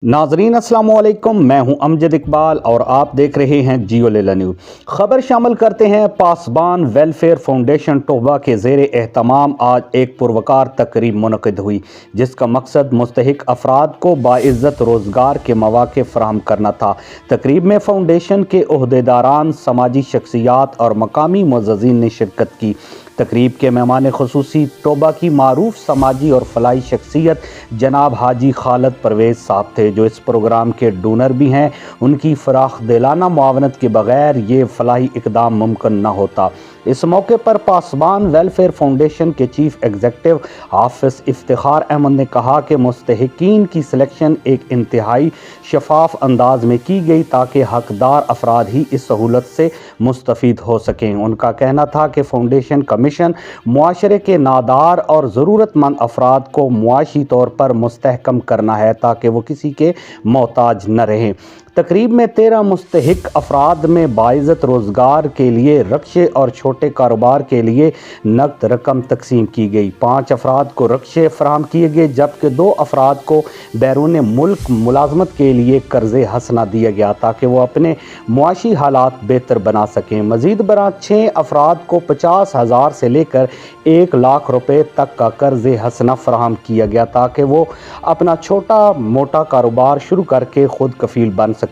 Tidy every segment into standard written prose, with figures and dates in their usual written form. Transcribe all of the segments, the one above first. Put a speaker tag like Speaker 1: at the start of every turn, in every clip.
Speaker 1: नाजरीन अस्सलाम वालेकुम, मैं हूं अमजद इकबाल और आप देख रहे हैं जियो लेला न्यूज़। खबर शामिल करते हैं। पासबान वेलफेयर फाउंडेशन टोबा के ज़ेर एहतमाम आज एक पुरवकार तकरीब मुनक़िद हुई, जिसका मकसद मुस्तहिक अफराद को बाइज़्ज़त रोज़गार के मौक़े फ़राहम करना था। तकरीब में फाउंडेशन के ओहदेदारान, समाजी शख्सियात और मकामी मुअज़्ज़िज़ीन ने शिरकत की। तकरीब के मेहमान ख़ुसूसी टोबा की मारूफ समाजी और फलाही शख्सियत जनाब हाजी खालिद परवेज़ साहब थे, जो इस प्रोग्राम के डोनर भी हैं। उनकी फ़राख दिलाना मुआवनत के बग़ैर ये फलाही इक़दाम मुमकिन न होता। इस मौके पर पासबान वेलफेयर फाउंडेशन के चीफ़ एग्जीक्यूटिव हाफ़िज़ इफ्तिखार अहमद ने कहा कि मुस्तहिकीन की सिलेक्शन एक इंतहाई शफाफ अंदाज में की गई, ताकि हकदार अफराद ही इस सहूलत से मुस्तफ़ीद हो सकें। उनका कहना था कि फाउंडेशन का मिशन मुआशरे के नादार और ज़रूरतमंद अफराद को मुआशी तौर पर मुस्तहकम करना है, ताकि वो किसी के मोहताज न रहें। तकरीब में 13 मुस्तहिक अफराद में बाइज़्ज़त रोज़गार के लिए रक्शे और छोटे कारोबार के लिए नकद रकम तकसीम की गई। 5 अफराद को रक्शे फराहम किए गए, जबकि 2 अफराद को बैरून मुल्क मुलाजमत के लिए कर्ज़े हसना दिया गया, ताकि वो अपने मुआशी हालात बेहतर बना सकें। मज़ीद बरां 6 अफराद को 50,000 से लेकर 1 लाख रुपए तक का कर्ज़े हसना फराहम किया गया, ताकि वो अपना छोटा मोटा कारोबार शुरू करके खुद कफील बन सकें।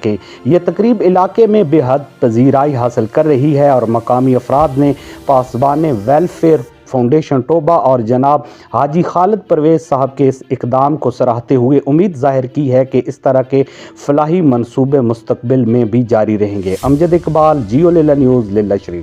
Speaker 1: ये तकरीब इलाके में बेहद पजीराई हासिल कर रही है और मकामी अफराद ने पासबान वेलफेयर फाउंडेशन टोबा और जनाब हाजी खालिद परवेज़ साहब के इस इक़दाम को सराहते हुए उम्मीद ज़ाहिर की है कि इस तरह के फलाही मंसूबे मुस्तक़बिल में भी जारी रहेंगे। अमजद इकबाल, जियो लेला न्यूज़, लेला शरीफ।